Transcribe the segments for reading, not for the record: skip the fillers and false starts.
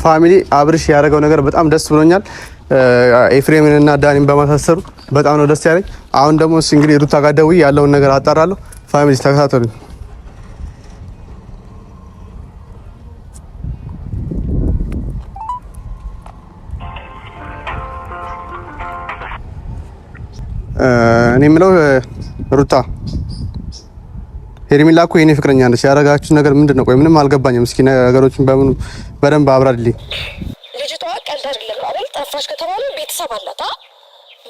ፋሚሊ አብርሽ ያደረገው ነገር በጣም ደስ ብሎኛል። ኤፍሬምን እና ዳኒን በማሳሰሩ በጣም ነው ደስ ያለኝ። አሁን ደግሞ እንግዲህ ሩታ ጋር ደውዬ ያለውን ነገር አጣራለሁ። ፋሚሊ ተከታተሉኝ። እኔ የምለው ሩታ ሄርሜላ እኮ የኔ ፍቅረኛ ነች። ያደረጋችሁ ነገር ምንድነው? ቆይ ምንም አልገባኝም። እስኪ ነገሮችን በደንብ አብራሪልኝ። ልጅቷ ቀልድ አይደለም አይደል? ጠፋሽ ከተባለ ቤተሰብ አላት።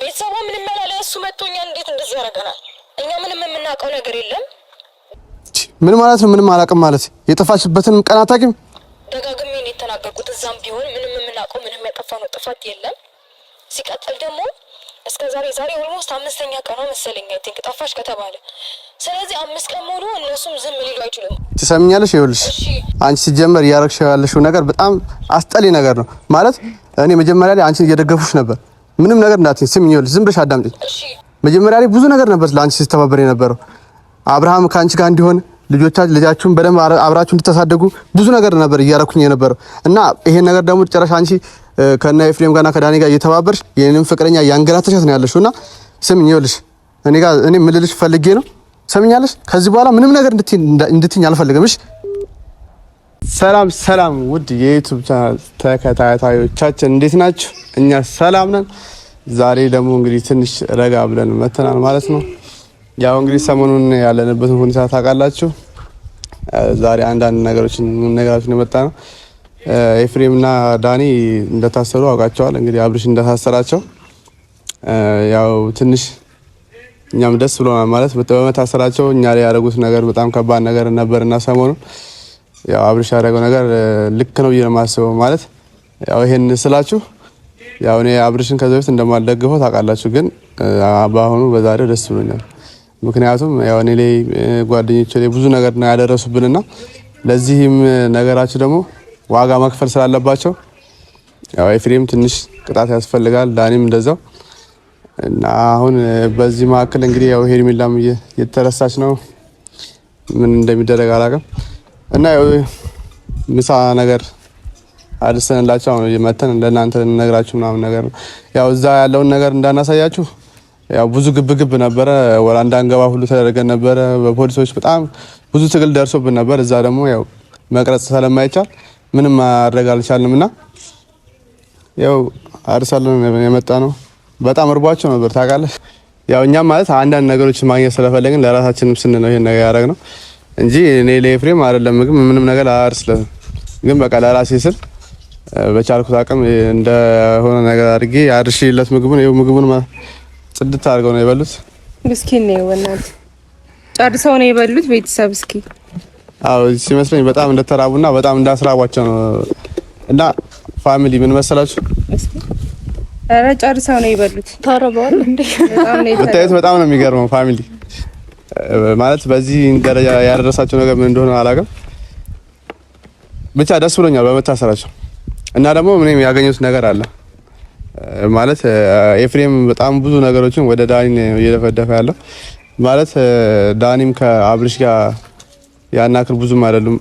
ቤተሰቧ ምንም ያላለ እሱ መጥቶኛ እንዴት እንደዚህ ያደርገናል? እኛ ምንም የምናውቀው ነገር የለም። ምን ማለት ነው? ምንም አላውቅም ማለት የጠፋሽበትን ቀን አታውቂም? ደጋግሜ ነው የተናገርኩት። እዛም ቢሆን ምንም የምናውቀው ምንም ያጠፋነው ጥፋት የለም። ሲቀጥል ደግሞ እስከ ዛሬ ኦልሞስት 5ኛ ቀኗ መሰለኝ አይ ቲንክ ጠፋሽ ከተባለ። ስለዚህ 5 ቀን ሙሉ እነሱም ዝም ሊሉ አይችሉም። ትሰምኛለሽ? ይኸውልሽ አንቺ ሲጀመር እያረግሽ ያለሽው ነገር በጣም አስጠሊ ነገር ነው ማለት። እኔ መጀመሪያ ላይ አንቺን እየደገፉሽ ነበር። ምንም ነገር እንዳትኝ። ስሚኝ፣ ይኸውልሽ ዝም ብለሽ አዳምጪኝ። መጀመሪያ ላይ ብዙ ነገር ነበር ለአንቺ ሲተባበር የነበረው። አብርሃም ከአንቺ ጋር እንዲሆን ልጃችሁን በደንብ አብራችሁ እንድታሳደጉ ብዙ ነገር ነበር እያረኩኝ የነበረው እና ይሄን ነገር ደግሞ ጨረሻ አንቺ ከና ኤፍሬም ጋርና ከዳኒ ጋር እየተባበርሽ የኔንም ፍቅረኛ ያንገላተሻት ነው ያለሽውና ስሚኝ፣ ይኸውልሽ እኔ ምልልሽ ፈልጌ ነው። ሰምኛለሽ? ከዚህ በኋላ ምንም ነገር እንድትኝ አልፈልግም። እሺ? ሰላም ውድ የዩቲዩብ ቻናል ተከታታዮቻችን እንዴት ናችሁ? እኛ ሰላም ነን። ዛሬ ደግሞ እንግዲህ ትንሽ ረጋ ብለን መተናል ማለት ነው። ያው እንግዲህ ሰሞኑን ያለንበትን ሁኔታ ታውቃላችሁ። ዛሬ አንዳንድ ነገሮችን የመጣ ነው። ኤፍሬምና ዳኒ እንደታሰሩ አውቃቸዋል። እንግዲህ አብርሽ እንደታሰራቸው ያው ትንሽ እኛም ደስ ብሎናል ማለት በመታሰራቸው እኛ ላይ ያደረጉት ነገር በጣም ከባድ ነገር ነበርና ሰሞኑን ያው አብርሽ ያደረገው ነገር ልክ ነው ብዬ ነው የማስበው። ማለት ያው ይሄን ስላችሁ ያው እኔ አብርሽን ከዚህ በፊት እንደማልደግፈው ታውቃላችሁ፣ ግን በአሁኑ በዛሬው ደስ ብሎኛል። ምክንያቱም ያው እኔ ላይ ጓደኞቼ ላይ ብዙ ነገር ነው ያደረሱብንና ለዚህም ነገራችሁ ደግሞ ዋጋ መክፈል ስላለባቸው ያው ኤፍሬም ትንሽ ቅጣት ያስፈልጋል፣ ዳኒም እንደዛው እና አሁን በዚህ መካከል እንግዲህ ያው ሄርሜላም እየተረሳች ነው። ምን እንደሚደረግ አላውቅም። እና ያው ምሳ ነገር አድርሰንላችሁ አሁን መተን ለእናንተ እንነግራችሁ ምናምን ነገር ነው። ያው እዛ ያለውን ነገር እንዳናሳያችሁ ያው ብዙ ግብግብ ነበረ። ወራ እንዳንገባ ሁሉ ተደረገን ነበረ። በፖሊሶች በጣም ብዙ ትግል ደርሶብን ነበር። እዛ ደግሞ ያው መቅረጽ ስለማይቻል ምንም ማድረግ አልቻልንምና ያው አርሳለን የመጣ ነው። በጣም እርቧቸው ነበር ታውቃለህ። ያው እኛም ማለት አንዳንድ ነገሮች ማግኘት ስለፈለግን ለራሳችንም ስንል ነው ይሄን ነገር ያደረግነው እንጂ እኔ ለኤፍሬም አይደለም ምግብ ምንም ነገር አያርስልም። ግን በቃ ለራሴ ስል በቻልኩት አቅም እንደሆነ ነገር አድርጌ አርሽለት ምግቡን ጽድት አድርገው ነው የበሉት። ምስኪን ነው ወናት ጨርሰው ነው የበሉት ቤተሰብ። እስኪ አዎ ሲመስለኝ በጣም እንደተራቡና በጣም እንዳስራቧቸው ነው። እና ፋሚሊ ምን መሰላችሁ ኧረ ጨርሰው ነው የበሉት። ተረባዋል እንዴ? በጣም ነው የሚገርመው ፋሚሊ ማለት በዚህ ደረጃ ያደረሳቸው ነገር ምን እንደሆነ አላውቅም። ብቻ ደስ ብሎኛል በመታሰራቸው እና ደግሞ ምንም ያገኙት ነገር አለ ማለት ኤፍሬም በጣም ብዙ ነገሮችን ወደ ዳኒ እየደፈደፈ ያለው ማለት ዳኒም ከአብርሽ ጋር ያናክል ብዙም አይደሉም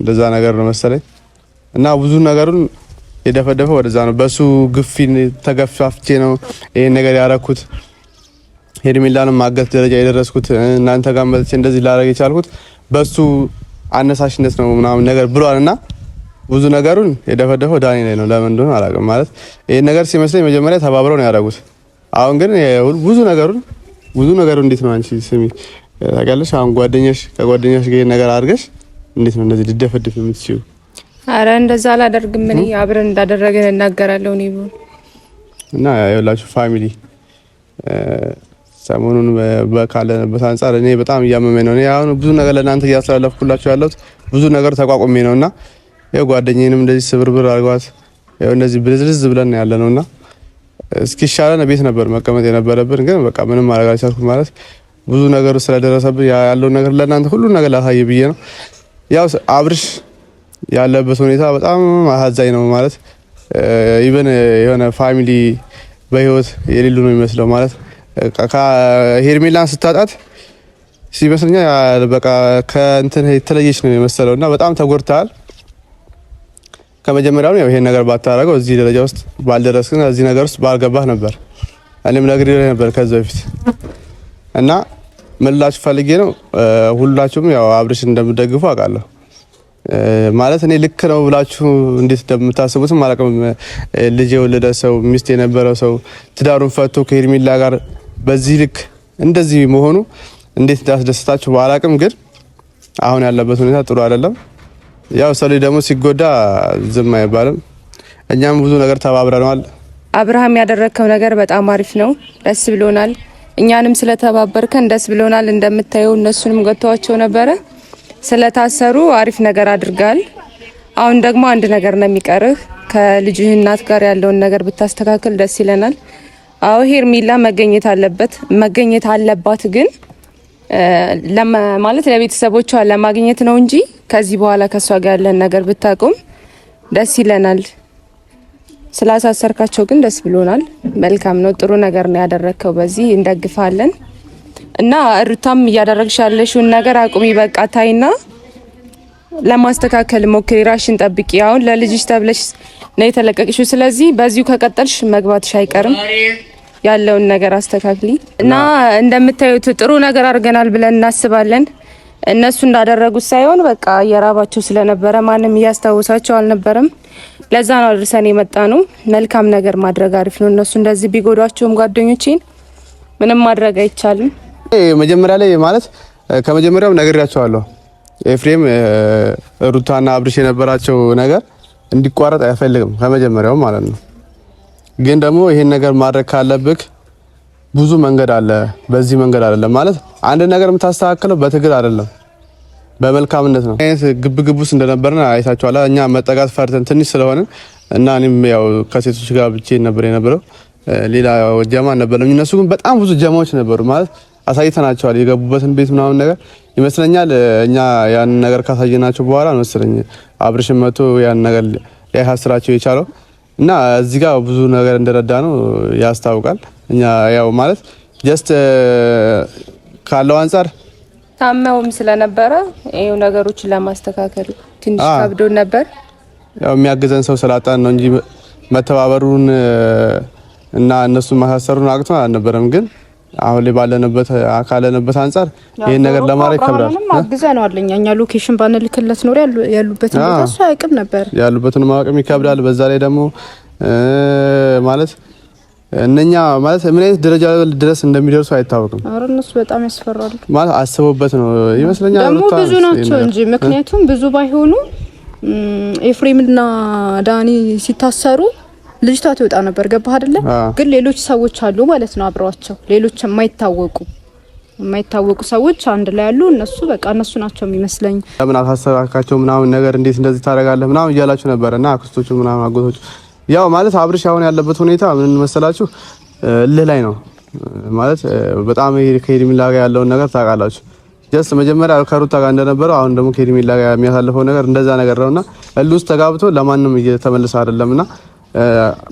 እንደዛ ነገር ነው መሰለኝ እና ብዙ ነገሩን የደፈደፈ ወደዛ ነው። በሱ ግፊን ተገፋፍቼ ነው ይሄን ነገር ያረኩት። ሄርሜላንም ማገት ደረጃ የደረስኩት እናንተ ጋር መጥቼ እንደዚህ ላደርግ የቻልኩት በሱ አነሳሽነት ነው ምናምን ነገር ብሏልና ብዙ ነገሩን የደፈደፈው ዳኒ ላይ ነው። ለምን እንደሆነ አላውቅም። ማለት ይሄን ነገር ሲመስለኝ መጀመሪያ ተባብረው ነው ያደረጉት። አሁን ግን ብዙ ነገሩን እንዴት ነው አንቺ ስሚ ታውቂያለሽ። አሁን ከጓደኛሽ ጋር ነገር አድርገሽ እንዴት ነው እንደዚህ ልደፈድፍ የምትችይው? አረ እንደዛ አላደርግም። እኔ አብረን እንዳደረገን እናገራለሁ ነው ይሁን እና ያላችሁ ፋሚሊ ሰሞኑን በካለበት አንፃር እኔ በጣም እያመመኝ ነው። እኔ አሁን ብዙ ነገር ለእናንተ እያስተላለፍኩላችሁ ያለሁት ብዙ ነገር ተቋቁሜ ነውና ያው ጓደኛዬንም እንደዚህ ስብርብር አድርጓት ያው እንደዚህ ብልዝልዝ ብለን ያለ ነውና እስኪሻለን ቤት ነበር መቀመጥ የነበረብን፣ ግን በቃ ምንም ማድረግ አልቻልኩም። ማለት ብዙ ነገር ስለደረሰብኝ ያለው ነገር ለእናንተ ሁሉ ነገር ላሳይ ብዬ ነው። ያው አብርሽ ያለበት ሁኔታ በጣም አሳዛኝ ነው። ማለት ኢቨን የሆነ ፋሚሊ በህይወት የሌሉ ነው የሚመስለው። ማለት ሄርሜላን ስታጣት ሲመስለኛ በቃ ከእንትን የተለየች ነው የመሰለውና በጣም ተጎድተሃል። ከመጀመሪያው ያው ይሄን ነገር ባታረገው እዚህ ደረጃ ውስጥ ባልደረስክና እዚህ ነገር ውስጥ ባልገባህ ነበር። እኔም ነግሬህ ነበር ከዛ በፊት እና ምን ልላችሁ ፈልጌ ነው ሁላችሁም ያው አብርሽ እንደምትደግፉ አውቃለሁ። ማለት እኔ ልክ ነው ብላችሁ እንዴት እንደምታስቡት ማለቅም ልጅ የወለደ ሰው ሚስት የነበረው ሰው ትዳሩን ፈቶ ከሄርሜላ ጋር በዚህ ልክ እንደዚህ መሆኑ እንዴት እንዳስደስታችሁ ባላቅም፣ ግን አሁን ያለበት ሁኔታ ጥሩ አይደለም። ያው ሰው ልጅ ደግሞ ሲጎዳ ዝም አይባልም። እኛም ብዙ ነገር ተባብረናል። አብርሃም ያደረከው ነገር በጣም አሪፍ ነው፣ ደስ ብሎናል። እኛንም ስለተባበርከን ደስ ብሎናል። እንደምታየው እነሱንም ጎተዋቸው ነበረ ስለታሰሩ አሪፍ ነገር አድርጋል። አሁን ደግሞ አንድ ነገር ነው የሚቀርህ፣ ከልጅህ እናት ጋር ያለውን ነገር ብታስተካክል ደስ ይለናል። አዎ ሄርሜላ መገኘት አለባት፣ ግን ማለት ለቤተሰቦቿ ለማግኘት ነው እንጂ ከዚህ በኋላ ከሷ ጋር ያለን ነገር ብታቆም ደስ ይለናል። ስላሳሰርካቸው ግን ደስ ብሎናል። መልካም ነው፣ ጥሩ ነገር ነው ያደረከው። በዚህ እንደግፋለን እና ሩታም እያደረግሽ ያለሽውን ነገር አቁሚ። በቃ ታይና ለማስተካከል ሞክሪ፣ ራሽን ጠብቂ። አሁን ለልጅሽ ተብለሽ ነው የተለቀቅሽው። ስለዚህ በዚሁ ከቀጠልሽ መግባትሽ አይቀርም። ያለውን ነገር አስተካክሊ እና እንደምታዩት ጥሩ ነገር አድርገናል ብለን እናስባለን። እነሱ እንዳደረጉት ሳይሆን በቃ የራባቸው ስለነበረ ማንም እያስታወሳቸው አልነበረም። ለዛ ነው አድርሰን የመጣ ነው። መልካም ነገር ማድረግ አሪፍ ነው። እነሱ እንደዚህ ቢጎዷቸውም ጓደኞቼን ምንም ማድረግ አይቻልም። መጀመሪያ ላይ ማለት ከመጀመሪያው ነግሬያቸዋለሁ። ኤፍሬም ሩታና አብርሽ የነበራቸው ነገር እንዲቋረጥ አይፈልግም ከመጀመሪያው ማለት ነው። ግን ደግሞ ይሄን ነገር ማድረግ ካለብክ ብዙ መንገድ አለ። በዚህ መንገድ አይደለም ማለት አንድ ነገር የምታስተካክለው በትግል አይደለም በመልካምነት ነው። አይነት ግብግቡስ እንደነበርና አይታችኋል። እኛ መጠጋት ፈርተን ትንሽ ስለሆነ እና እኔም ያው ከሴቶች ጋር ብቻዬን ነበር የነበረው፣ ሌላ ጀማ ነበር። እነሱ ግን በጣም ብዙ ጀማዎች ነበሩ ማለት አሳይተናቸዋል። የገቡበትን ቤት ምናምን ነገር ይመስለኛል። እኛ ያን ነገር ካሳየናቸው በኋላ መሰለኝ አብርሽም መቶ ያን ነገር ሊያሳስራቸው የቻለው እና እዚህ ጋር ብዙ ነገር እንደረዳ ነው ያስታውቃል። እኛ ያው ማለት ጀስት ካለው አንፃር ታመውም ስለነበረ ይሄው ነገሮችን ለማስተካከል ትንሽ ከብዶ ነበር። ያው የሚያግዘን ሰው ስላጣን ነው እንጂ መተባበሩን እና እነሱ ማሳሰሩን አቅቶ አልነበረም። ግን አሁን ላይ ባለንበት አካለንበት አንፃር ይሄን ነገር ለማድረግ ከብዳል። አግዘነዋል። እኛ ሎኬሽን ባንልክለት ኖር ያሉበትን ቦታ እሱ አያውቅም ነበር። ያሉበትን ማወቅም ይከብዳል። በዛ ላይ ደግሞ ማለት እነኛ ማለት ምን አይነት ደረጃ ድረስ እንደሚደርሱ አይታወቅም። አረ እነሱ በጣም ያስፈራሉ። ማለት አስበውበት ነው ይመስለኛል። ደግሞ ብዙ ናቸው እንጂ ምክንያቱም ብዙ ባይሆኑ ኤፍሬምና ዳኒ ሲታሰሩ ልጅቷ ትወጣ ነበር። ገባህ አይደለ? ግን ሌሎች ሰዎች አሉ ማለት ነው አብረዋቸው፣ ሌሎች የማይታወቁ ሰዎች አንድ ላይ ያሉ። እነሱ በቃ እነሱ ናቸው የሚመስለኝ። ለምን አሳሰራካቸው ምናምን ነገር እንዴት እንደዚህ ታደርጋለህ ምናምን እያላችሁ ነበርና አክስቶቹ ምናምን አጎቶቹ ያው ማለት አብርሽ አሁን ያለበት ሁኔታ ምን መሰላችሁ? እልህ ላይ ነው ማለት በጣም ከሄርሜላ ጋር ያለውን ነገር ታውቃላችሁ። ጀስት መጀመሪያ ከሩታ ጋር እንደነበረው አሁን ደግሞ ከሄርሜላ ጋር የሚያሳልፈው ነገር እንደዛ ነገር ነውና እልህ ውስጥ ተጋብቶ ለማንም እየተመለሰ አይደለምና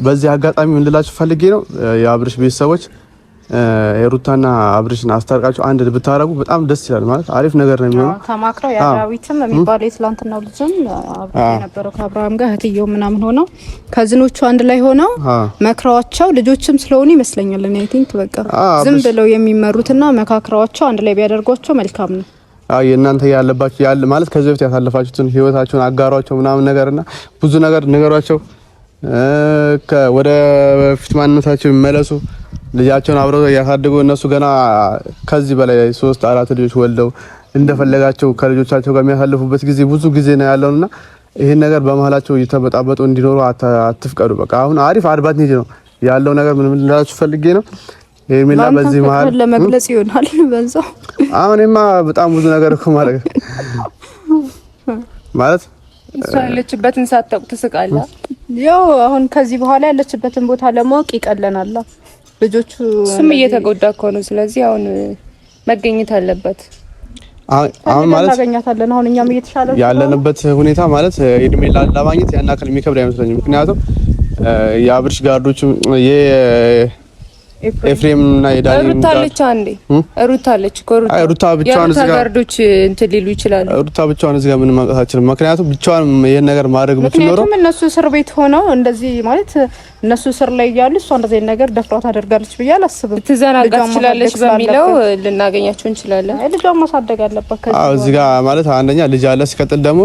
በዚህ አጋጣሚ ምን ልላችሁ ፈልጌ ነው የአብርሽ ቤተሰቦች የሩታና አብርሽን አስታርቃችሁ አንድ ብታረጉ በጣም ደስ ይላል። ማለት አሪፍ ነገር ነው የሚሆነው። ተማክረው ያዳዊትም የሚባለው የትላንትናው ልጅም አብሮ የነበረው ከአብርሃም ጋር እህትየው ምናምን ሆነው ከዝኖቹ አንድ ላይ ሆነው መክረዋቸው ልጆችም ስለሆኑ ይመስለኛል እኔ አይ ቲንክ በቃ ዝም ብለው የሚመሩትና መካከራቸው አንድ ላይ ቢያደርጓቸው መልካም ነው። የእናንተ ያለባችሁ ያለ ማለት ከዚህ በፊት ያሳለፋችሁትን ህይወታችሁን አጋሯቸው ምናምን ነገርና ብዙ ነገር ንገሯቸው። ወደ ፊት ማንነታቸው ይመለሱ። ልጃቸውን አብረው ያሳድጉ። እነሱ ገና ከዚህ በላይ 3-4 ልጆች ወልደው እንደፈለጋቸው ከልጆቻቸው ጋር የሚያሳልፉበት ጊዜ ብዙ ጊዜ ነው ያለውና ይሄን ነገር በመሃላቸው እየተበጣበጡ እንዲኖሩ አትፍቀዱ። በቃ አሁን አሪፍ አድቫንቴጅ ነው ያለው ነገር ምን ልላችሁ ፈልጌ ነው። ሄርሜላ በዚህ መሃል ለመግለጽ ይሆናል በዛው አሁንማ በጣም ብዙ ነገር እኮ ማለት እሷ ያለችበትን ሳታውቅ ትስቃለህ። ያው አሁን ከዚህ በኋላ ያለችበትን ቦታ ለማወቅ ይቀለናል። ልጆቹ ስም እየተጎዳ እኮ ነው። ስለዚህ አሁን መገኘት አለበት። አሁን ማለት እናገኛታለን። አሁን እኛም እየተሻለ ያለንበት ሁኔታ ማለት ሄርሜላ ለማግኘት ያን አካል የሚከብድ አይመስለኝም። ምክንያቱም የአብርሽ ጋርዶች ኤፍሬም እና የዳኒ ሩታ አለች አንዴ ሩታ አለች ኮሩታ ሩታ ብቻዋን እዚህ ጋር ጋርዶች እንትን ሊሉ ይችላሉ። ሩታ ብቻዋን እዚህ ጋር ምን ማንቀሳችን ምክንያቱም ብቻዋን ይሄን ነገር ማድረግ የምትኖረው ምክንያቱም እነሱ እስር ቤት ሆነው እንደዚህ ማለት እነሱ እስር ላይ ያሉ እሷ እንደዚህ ነገር ደፍራ ታደርጋለች ብዬ አላስብም። ትዘናጋ ትችላለች በሚለው ልናገኛቸው እንችላለን። ልጇን ማሳደግ አለባት ከዚህ እዚህ ጋር ማለት አንደኛ ልጅ አለ ሲቀጥል ደግሞ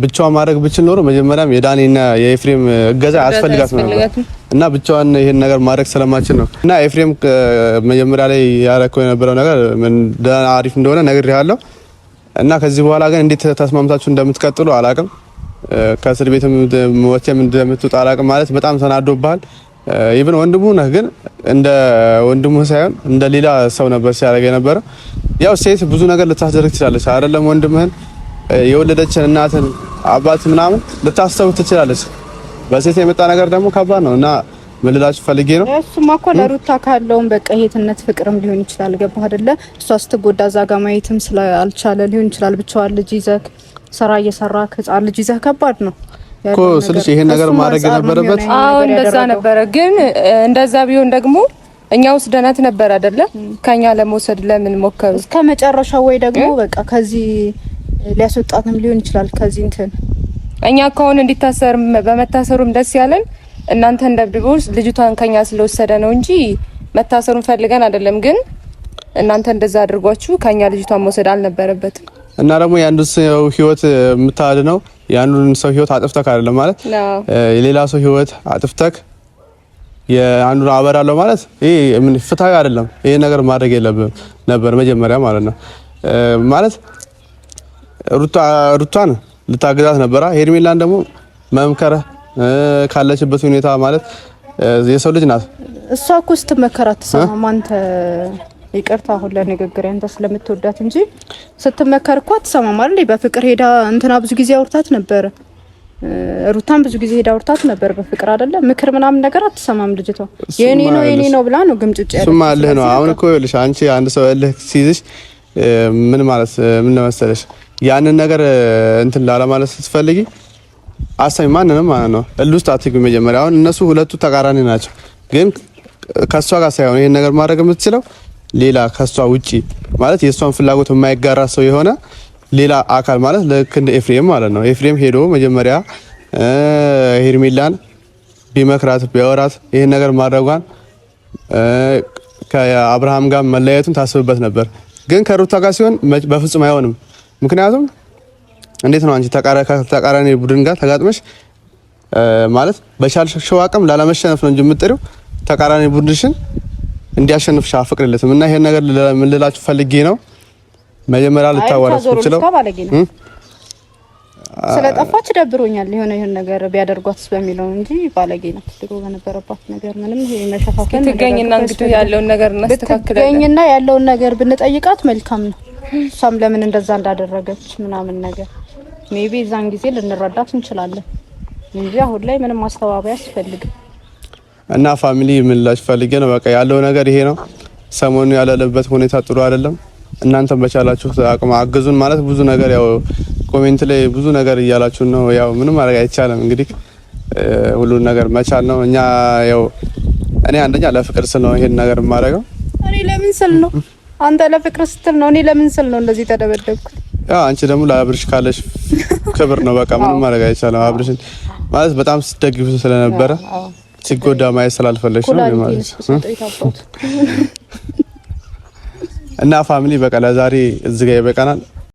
ብቻዋን ማድረግ ብችል ኖሮ መጀመሪያም የዳኒና የኤፍሬም እገዛ አስፈልጋት ነበር እና ብቻዋን ይሄን ነገር ማድረግ ስለማችል ነው። እና ኤፍሬም መጀመሪያ ላይ ያረከው የነበረው ነገር ምን አሪፍ እንደሆነ ነግሬሃለሁ። እና ከዚህ በኋላ ግን እንዴት ተስማምታችሁ እንደምትቀጥሉ አላቅም። ከእስር ቤትም ወጥተም እንደምትወጣ አላቅም። ማለት በጣም ተናዶብሃል። ኢቭን ወንድሙ ነህ ግን እንደ ወንድሙ ሳይሆን እንደ ሌላ ሰው ነበር ሲያደርግ የነበረው። ያው ሴት ብዙ ነገር ልታስደርግ ትችላለች አይደለም? ወንድምህን የወለደችን እናትን አባት ምናምን ልታስተውት ትችላለች። በሴት የመጣ ነገር ደግሞ ከባድ ነው እና ምን ልላችሁ ፈልጌ ነው እሱማ እኮ ለሩታ ካለውን በቃ የትነት ፍቅርም ሊሆን ይችላል። ገባህ አይደለ? እሷ ስትጎዳ እዛ ጋር ማየትም ስላልቻለ ሊሆን ይችላል። ብቻዋን ልጅ ይዘህ ስራ እየሰራህ ህፃን ልጅ ይዘህ ከባድ ነው እኮ ስልሽ ይሄን ነገር ማድረግ የነበረበት አዎ እንደዛ ነበረ። ግን እንደዛ ቢሆን ደግሞ እኛ ወስደናት ነበር አይደለ? ከኛ ለመውሰድ ለምን ሞከሩ እስከ መጨረሻው? ወይ ደግሞ በቃ ከዚህ ሊያስወጣትም ሊሆን ይችላል። ከዚህ እንትን እኛ ከሆነ እንዲታሰር በመታሰሩም ደስ ያለን እናንተ እንደብድቦስ ልጅቷን ከኛ ስለወሰደ ነው እንጂ መታሰሩን ፈልገን አይደለም። ግን እናንተ እንደዛ አድርጓችሁ ከኛ ልጅቷን መውሰድ አልነበረበትም። እና ደግሞ የአንዱ ሰው ህይወት የምታድነው የአንዱን ሰው ህይወት አጥፍተክ አይደለም ማለት የሌላ ሰው ህይወት አጥፍተክ የአንዱን አበራለሁ ማለት ይሄ ምን ፍትሃዊ አይደለም። ይሄ ነገር ማድረግ የለብም ነበር መጀመሪያ ማለት ነው። ማለት ሩታን ልታገዛት ነበር። ሄርሜላን ደግሞ መምከረ ካለችበት ሁኔታ ማለት የሰው ልጅ ናት። እሷ እኮ ስትመከር አትሰማም። አንተ ይቅርታ አሁን ለንግግር አንተ ስለምትወዳት እንጂ ስትመከር እኮ አትሰማም አይደል? በፍቅር ሄዳ እንትና ብዙ ጊዜ አውርታት ነበር። ሩታን ብዙ ጊዜ ሄዳ አውርታት ነበር በፍቅር አይደለ? ምክር ምናምን ነገር አትሰማም ልጅቷ። የኔ ነው ብላ ነው ግምጭጭ ያለ። እሱማ አለህ ነው። አሁን እኮ ይኸውልሽ አንቺ አንድ ሰው እልህ ሲይዝሽ ምን ማለት ምን መሰለሽ ያንን ነገር እንትን ላላ ማለት ስትፈልጊ አሳይ ማንንም ማለት ነው እልህ ውስጥ አትግቢ መጀመሪያ። አሁን እነሱ ሁለቱ ተቃራኒ ናቸው። ግን ከሷ ጋር ሳይሆን ይሄን ነገር ማድረግ የምትችለው ሌላ ከሷ ውጪ ማለት የሷን ፍላጎት የማይጋራ ሰው የሆነ ሌላ አካል ማለት ልክ እንደ ኤፍሬም ማለት ነው። ኤፍሬም ሄዶ መጀመሪያ ሄርሜላን ቢመክራት ቢያወራት ይሄን ነገር ማድረጓን ከአብርሃም ጋር መለያየቱን ታስብበት ነበር። ግን ከሩታ ጋር ሲሆን በፍጹም አይሆንም። ምክንያቱም እንዴት ነው አንቺ ተቃራኒ ቡድን ጋር ተጋጥመሽ ማለት በቻልሽው አቅም ላለመሸነፍ ነው እንጂ የምትጥሪው ተቃራኒ ቡድንሽን እንዲያሸንፍሽ አፈቅርለትም። እና ይሄን ነገር ምን ልላችሁ ፈልጌ ነው መጀመሪያ ልታወራስ ብቻለው ስለጠፋች ደብሮኛል። የሆነ ነገር ቢያደርጓትስ በሚለው እንጂ ባለጌ ናት። ድሮ በነበረባት ነገር ምንም ይሄ መሸፋፈን ትገኝና እንግዲህ ያለውን ነገር እናስተካክላለን። ትገኝና ያለውን ነገር ብንጠይቃት መልካም ነው። እሷም ለምን እንደዛ እንዳደረገች ምናምን ነገር ሜቢ እዛን ጊዜ ልንረዳት እንችላለን እንጂ አሁን ላይ ምንም ማስተባበያ አያስፈልግም። እና ፋሚሊ ምን ላሽ ፈልጌ ነው በቃ ያለው ነገር ይሄ ነው። ሰሞኑ ያለለበት ሁኔታ ጥሩ አይደለም። እናንተም በቻላችሁ አቅም አግዙን ማለት ብዙ ነገር ያው ኮሜንት ላይ ብዙ ነገር እያላችሁ ነው። ያው ምንም ማድረግ አይቻልም። እንግዲህ ሁሉን ነገር መቻል ነው። እኛ ያው እኔ አንደኛ ለፍቅር ስል ነው ይሄን ነገር የማደርገው። እኔ ለምን ስል ነው? አንተ ለፍቅር ስትል ነው። እኔ ለምን ስል ነው እንደዚህ ተደበደብኩት? ያው አንቺ ደግሞ ለአብርሽ ካለሽ ክብር ነው። በቃ ምንም ማድረግ አይቻልም። አብርሽን ማለት በጣም ስትደግፉ ስለነበረ ሲጎዳ ማየት ስላልፈለግሽ ነው ማለት ነው። እና ፋሚሊ በቃ ለዛሬ እዚህ ጋር ይበቃናል።